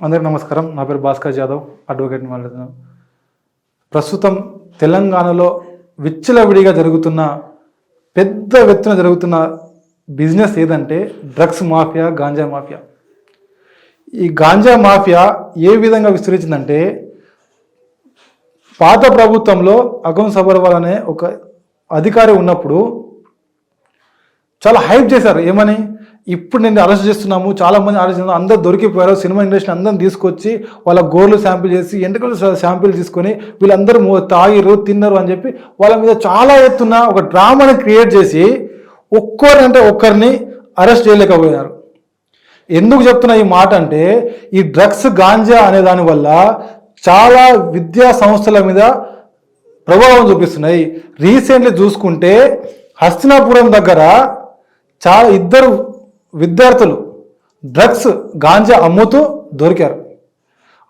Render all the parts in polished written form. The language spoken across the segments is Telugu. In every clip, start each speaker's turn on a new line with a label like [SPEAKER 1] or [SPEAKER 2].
[SPEAKER 1] అందరికీ నమస్కారం. నా పేరు భాస్కర్ జాదవ్, అడ్వకేట్ని మాట్లాడుతున్నాను. ప్రస్తుతం తెలంగాణలో విచ్చలవిడిగా జరుగుతున్న పెద్ద ఎత్తున జరుగుతున్న బిజినెస్ ఏదంటే డ్రగ్స్ మాఫియా, గాంజా మాఫియా. ఈ గాంజా మాఫియా ఏ విధంగా విస్తరించిందంటే, పాత ప్రభుత్వంలో అగం సబర్వాల్ అనే ఒక అధికారి ఉన్నప్పుడు చాలా హైప్ చేశారు. ఏమని, ఇప్పుడు నేను అరెస్ట్ చేస్తున్నాము, చాలామంది అరెస్ట్ చేస్తున్నాము, అందరు దొరికిపోయారు, సినిమా ఇండస్ట్రీ అందరిని తీసుకొచ్చి వాళ్ళ గోర్లు శాంపిల్ చేసి ఎంటకలు శాంపిల్ తీసుకొని వీళ్ళందరూ తాగిరు, తిన్నారు అని చెప్పి వాళ్ళ మీద చాలా ఎత్తున ఒక డ్రామాని క్రియేట్ చేసి ఒక్కరిని అరెస్ట్ చేయలేకపోయారు. ఎందుకు చెప్తున్నా ఈ మాట అంటే, ఈ డ్రగ్స్ గాంజా అనే దానివల్ల చాలా విద్యా సంస్థల మీద ప్రభావం చూపిస్తున్నాయి. రీసెంట్లీ చూసుకుంటే హస్తినాపురం దగ్గర ఇద్దరు విద్యార్థులు డ్రగ్స్ గాంజా అమ్ముతూ దొరికారు.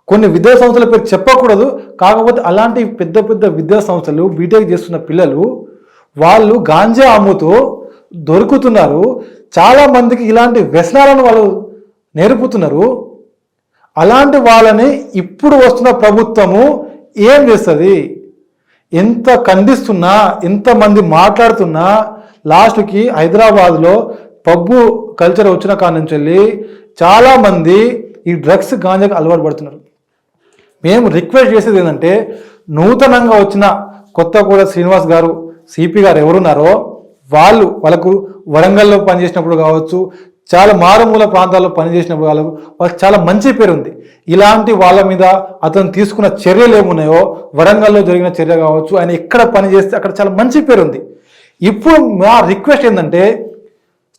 [SPEAKER 1] కొన్ని విద్యా సంస్థల పేరు చెప్పకూడదు, కాకపోతే అలాంటి పెద్ద పెద్ద విద్యా సంస్థలు, బీటెక్ చేస్తున్న పిల్లలు వాళ్ళు గాంజా అమ్ముతూ దొరుకుతున్నారు. చాలామందికి ఇలాంటి వ్యసనాలను వాళ్ళు నేర్పుతున్నారు. అలాంటి వాళ్ళని ఇప్పుడు వస్తున్న ప్రభుత్వము ఏం చేస్తుంది? ఎంత ఖండిస్తున్నా, ఎంతమంది మాట్లాడుతున్నా, లాస్ట్కి హైదరాబాద్లో పబ్బు కల్చర్ వచ్చిన కాడ నుంచి వెళ్ళి చాలామంది ఈ డ్రగ్స్ గాంజాకి అలవాటు పడుతున్నారు. మేము రిక్వెస్ట్ చేసేది ఏంటంటే, నూతనంగా వచ్చిన కొత్తగూడ శ్రీనివాస్ గారు, సిపి గారు ఎవరున్నారో వాళ్ళకు వరంగల్లో పనిచేసినప్పుడు కావచ్చు, చాలా మారుమూల ప్రాంతాల్లో పనిచేసినప్పుడు వాళ్ళకి చాలా మంచి పేరు ఉంది. ఇలాంటి వాళ్ళ మీద అతను తీసుకున్న చర్యలు ఏమున్నాయో, వరంగల్లో జరిగిన చర్య కావచ్చు, ఆయన ఎక్కడ పని చేస్తే అక్కడ చాలా మంచి పేరు ఉంది. ఇప్పుడు మా రిక్వెస్ట్ ఏంటంటే,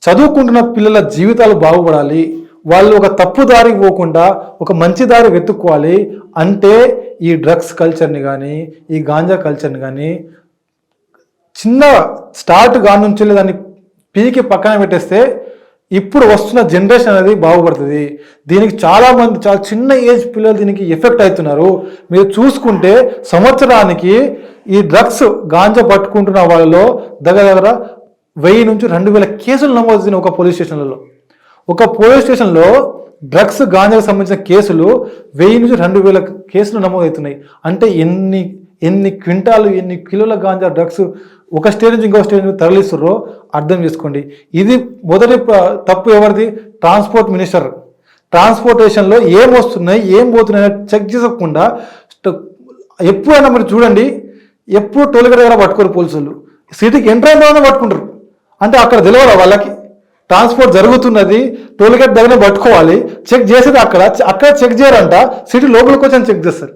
[SPEAKER 1] చదువుకుంటున్న పిల్లల జీవితాలు బాగుపడాలి, వాళ్ళు ఒక తప్పు దారి పోకుండా ఒక మంచి దారి వెతుక్కోవాలి అంటే ఈ డ్రగ్స్ కల్చర్ని కానీ, ఈ గాంజా కల్చర్ని కానీ చిన్న స్టార్ట్ కాని నుంచి దాన్ని పీకి పక్కన పెట్టేస్తే ఇప్పుడు వస్తున్న జనరేషన్ అనేది బాగుపడుతుంది. దీనికి చాలామంది చాలా చిన్న ఏజ్ పిల్లలు దీనికి ఎఫెక్ట్ అవుతున్నారు. మీరు చూసుకుంటే సంవత్సరానికి ఈ డ్రగ్స్ గాంజా పట్టుకుంటున్న వాళ్ళలో దగ్గర 1000 నుంచి 2000 కేసులు నమోదు ఒక పోలీస్ స్టేషన్లలో. ఒక పోలీస్ స్టేషన్లో డ్రగ్స్ గాంజాకు సంబంధించిన కేసులు 1000 నుంచి 2000 కేసులు నమోదవుతున్నాయి. అంటే ఎన్ని క్వింటాలు, ఎన్ని కిలోల గాంజా డ్రగ్స్ ఒక స్టేజ్ నుంచి ఇంకో స్టేజ్ నుంచి తరలిస్తున్నారో అర్థం చేసుకోండి. ఇది మొదటి తప్పు ఎవరిది? Transport minister. ట్రాన్స్పోర్టేషన్లో ఏం వస్తున్నాయి, ఏం పోతున్నాయి చెక్ చేసుకోకుండా ఎప్పుడైనా మీరు చూడండి, ఎప్పుడు టోల్గేట్ దగ్గర పట్టుకోరు పోలీసులు, సిటీకి ఎంటర్ అయిన పట్టుకుంటారు. అంటే అక్కడ తెలియదు వాళ్ళకి ట్రాన్స్పోర్ట్ జరుగుతున్నది, టోల్గేట్ దగ్గర పట్టుకోవాలి, చెక్ చేసేది అక్కడ చెక్ చేయరంట, సిటీ లోపలికి వచ్చి చెక్ చేస్తారు.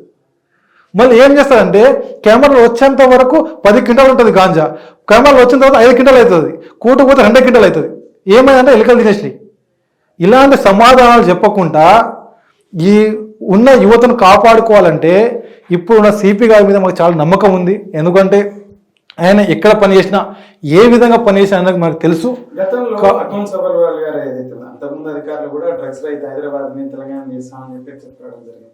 [SPEAKER 1] మళ్ళీ ఏం చేస్తారంటే, కెమెరాలు వచ్చేంత వరకు 10 క్వింటాలు ఉంటుంది గాంజా, కెమెరాలు వచ్చిన తర్వాత 5 క్వింటాలు అవుతుంది, కూటపోతే 2 క్వింటాలు అవుతుంది. ఏమైందంటే ఎలుకలు తినేసినాయి. ఇలాంటి సమాధానాలు చెప్పకుండా ఈ ఉన్న యువతను కాపాడుకోవాలంటే ఇప్పుడున్న సిపి గారి మీద మాకు చాలా నమ్మకం ఉంది. ఎందుకంటే ఆయన ఎక్కడ పనిచేసినా, ఏ విధంగా పనిచేసినా ఆయనకు మనకు తెలుసు.
[SPEAKER 2] గతంలో అగం సబర్వాల్ గారు ఏదైతే అంతకుముందు అధికారులు కూడా డ్రగ్స్ రైతు హైదరాబాద్ మీద తెలంగాణ చేస్తామని చెప్పి చెప్పడం జరిగింది.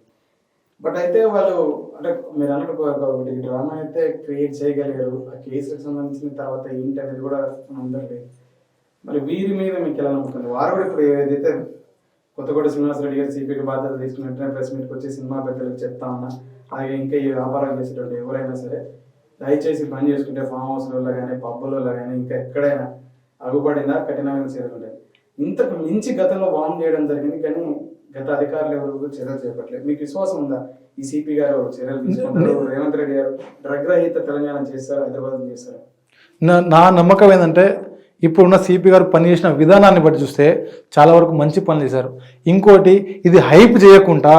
[SPEAKER 2] బట్ అయితే వాళ్ళు అంటే మీరు అన్నట్టు ఒకటి డ్రామా అయితే క్రియేట్ చేయగలిగారు. ఆ కేసులకు సంబంధించిన తర్వాత ఏంటి అనేది కూడా అందరికీ. మరి వీరి మీద మీకు ఎలా నమ్మకం? వారు కూడా ఇప్పుడు ఏదైతే కొత్తగూడ శ్రీనివాస్ రెడ్డి గారు సిపికి బాధ్యత తీసుకున్న వెంటనే ప్రెస్ మీట్కి వచ్చి సినిమా పెద్దలకు చెప్తా ఉన్నా, అలాగే ఇంకా ఈ వ్యాపారం చేసేటప్పుడు ఎవరైనా సరే దయచేసి పని చేసుకుంటే ఫామ్ హౌస్లలో కానీ, పబ్బులలో కానీ, ఇంకా ఎక్కడైనా అగుపడిందా కఠినమైన చర్యలు ఉంటాయి. ఇంతకు మించి గతంలో వార్న్ చేయడం జరిగింది, కానీ గత అధికారులు ఎవరు చర్యలు చేపట్టలేదు. మీకు విశ్వాసం ఉందా ఈ సిపి గారు చర్యలు తీసుకుంటారు? రేవంత్ రెడ్డి గారు డ్రగ్ రహిత తెలంగాణ చేస్తారు, హైదరాబాద్ చేస్తారు?
[SPEAKER 1] నా నమ్మకం ఏంటంటే, ఇప్పుడున్న సిపి గారు పనిచేసిన విధానాన్ని బట్టి చూస్తే చాలా వరకు మంచి పనులు చేశారు. ఇంకోటి, ఇది హైప్ చేయకుండా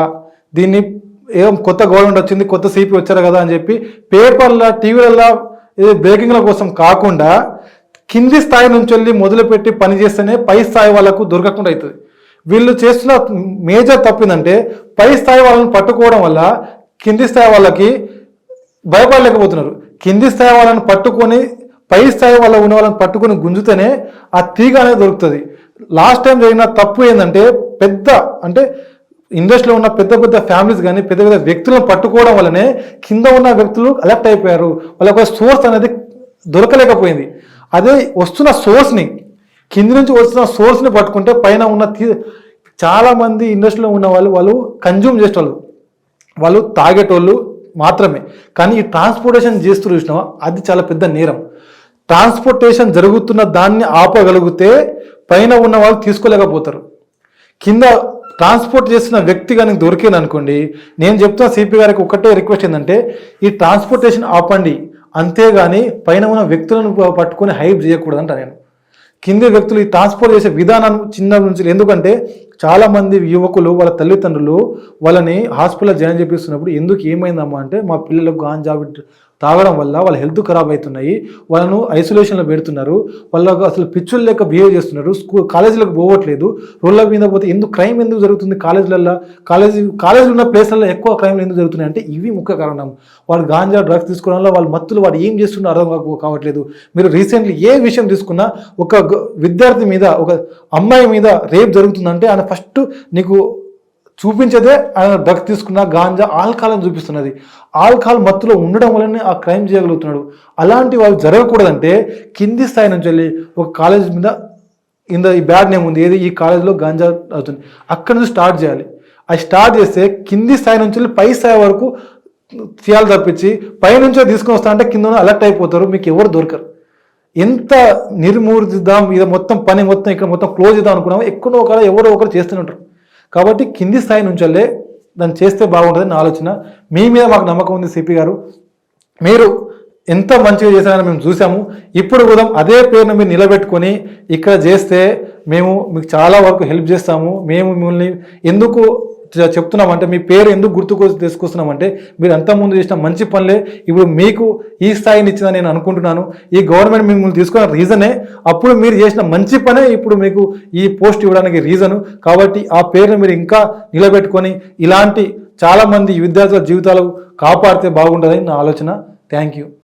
[SPEAKER 1] దీన్ని ఏం కొత్త గవర్నమెంట్ వచ్చింది, కొత్త సిపి వచ్చారు కదా అని చెప్పి పేపర్ల, టీవీలలో ఇది బ్రేకింగ్ల కోసం కాకుండా కింది స్థాయి నుంచి వెళ్ళి మొదలుపెట్టి పని చేస్తేనే పై స్థాయి వాళ్ళకు దొరకకుండా అవుతుంది. వీళ్ళు చేస్తున్న మేజర్ తప్పిందంటే, పై స్థాయి వాళ్ళని పట్టుకోవడం వల్ల కింది స్థాయి వాళ్ళకి భయపడలేకపోతున్నారు. కింది స్థాయి వాళ్ళని పట్టుకొని పై స్థాయి వాళ్ళ ఉన్న వాళ్ళని పట్టుకొని గుంజుతేనే ఆ తీగ అనేది దొరుకుతుంది. లాస్ట్ టైం జరిగిన తప్పు ఏంటంటే, అంటే ఇండస్ట్రీలో ఉన్న పెద్ద పెద్ద ఫ్యామిలీస్ కానీ, పెద్ద పెద్ద వ్యక్తులను పట్టుకోవడం వల్లనే కింద ఉన్న వ్యక్తులు అలర్ట్ అయిపోయారు. వాళ్ళకి సోర్స్ అనేది దొరకలేకపోయింది. అదే వస్తున్న సోర్స్ని, కింది నుంచి వస్తున్న సోర్స్ని పట్టుకుంటే పైన ఉన్న చాలామంది ఇండస్ట్రీలో ఉన్న వాళ్ళు కన్జ్యూమ్ చేసేవాళ్ళు, వాళ్ళు తాగేటోళ్ళు మాత్రమే. కానీ ఈ ట్రాన్స్పోర్టేషన్ చేస్తూ చూసినావా, అది చాలా పెద్ద నేరం. ట్రాన్స్పోర్టేషన్ జరుగుతున్న దాన్ని ఆపగలిగితే పైన ఉన్న వాళ్ళు తీసుకోలేకపోతారు. కింద ట్రాన్స్పోర్ట్ చేస్తున్న వ్యక్తి కానీ దొరికింది అనుకోండి, నేను చెప్తున్న సిపి గారికి ఒకటే రిక్వెస్ట్ ఏంటంటే ఈ ట్రాన్స్పోర్టేషన్ ఆపండి, అంతేగాని పైన ఉన్న వ్యక్తులను పట్టుకొని హైప్ చేయకూడదంట నేను. కింది వ్యక్తులు ఈ ట్రాన్స్పోర్ట్ చేసే విధానం చిన్న నుంచి, ఎందుకంటే చాలామంది యువకులు వాళ్ళ తల్లిదండ్రులు వాళ్ళని హాస్పిటల్లో జాయిన్ చేపిస్తున్నప్పుడు ఎందుకు ఏమైందమ్మా అంటే మా పిల్లలకు గాంజా తాగడం వల్ల వాళ్ళ హెల్త్ ఖరాబ్ అవుతున్నాయి, వాళ్ళను ఐసోలేషన్లో పెడుతున్నారు, వాళ్ళకు అసలు పిచ్చులు లెక్క బిహేవ్ చేస్తున్నారు, కాలేజీలకు పోవట్లేదు, రోడ్ల మీద పోతే ఎందుకు క్రైమ్ ఎందుకు జరుగుతుంది కాలేజీలలో, కాలేజీలు ఉన్న ప్లేస్లలో ఎక్కువ క్రైమ్లు ఎందుకు జరుగుతున్నాయి అంటే ఇవి ముఖ్య కారణం. వాళ్ళు గాంజా డ్రగ్స్ తీసుకోవడంలో వాళ్ళ మత్తులు వాడు ఏం చేస్తున్నారో అర్థం కావట్లేదు. మీరు రీసెంట్లీ ఏ విషయం తీసుకున్నా ఒక విద్యార్థి మీద ఒక అమ్మాయి మీద రేప్ జరుగుతుందంటే ఆయన ఫస్ట్ నీకు చూపించేదే ఆయన డ్రగ్స్ తీసుకున్న గాంజా ఆల్కహాల్ అని చూపిస్తున్నది. ఆల్కహాల్ మత్తులో ఉండడం వల్లనే ఆ క్రైమ్ చేయగలుగుతున్నాడు. అలాంటి వాళ్ళు జరగకూడదంటే కింది స్థాయి నుంచి వెళ్ళి ఒక కాలేజ్ మీద ఈ బ్యాడ్ నేమ్ ఉంది, ఏది ఈ కాలేజ్లో గాంజా అవుతుంది, అక్కడి నుంచి స్టార్ట్ చేయాలి. అది స్టార్ట్ చేస్తే కింది స్థాయి నుంచి వెళ్ళి పై స్థాయి వరకు తీయాలి తప్పించి పైనుంచో తీసుకొని వస్తా అంటే కింద అలర్ట్ అయిపోతారు, మీకు ఎవరు దొరకరు. ఎంత నిర్మూలిద్దాం, ఇది మొత్తం పని మొత్తం ఇక్కడ మొత్తం క్లోజ్ చేద్దాం అనుకున్నాము, ఎక్కడో ఒకరు ఎవరో ఒకరు చేస్తూనే ఉంటారు. కాబట్టి కింది స్థాయి నుంచి వెళ్ళే దాన్ని చేస్తే బాగుంటుందని నా ఆలోచన. మీ మీద మాకు నమ్మకం ఉంది సిపి గారు, మీరు ఎంత మంచిగా చేశారని మేము చూసాము. ఇప్పుడు కూడా అదే పేరును మీరు నిలబెట్టుకొని ఇక్కడ చేస్తే మేము మీకు చాలా వరకు హెల్ప్ చేస్తాము. మేము మిమ్మల్ని ఎందుకు చెప్తున్నామంటే మీ పేరు ఎందుకు తీసుకొస్తున్నామంటే మీరు అంతకుముందు చేసిన మంచి పనులే ఇప్పుడు మీకు ఈ స్థాయిని ఇచ్చిందని నేను అనుకుంటున్నాను. ఈ గవర్నమెంట్ మిమ్మల్ని తీసుకున్న రీజనే అప్పుడు మీరు చేసిన మంచి పనే ఇప్పుడు మీకు ఈ పోస్ట్ ఇవ్వడానికి రీజను. కాబట్టి ఆ పేరును మీరు ఇంకా నిలబెట్టుకొని ఇలాంటి చాలామంది విద్యార్థుల జీవితాలు కాపాడితే బాగుంటుందని నా ఆలోచన. Thank you.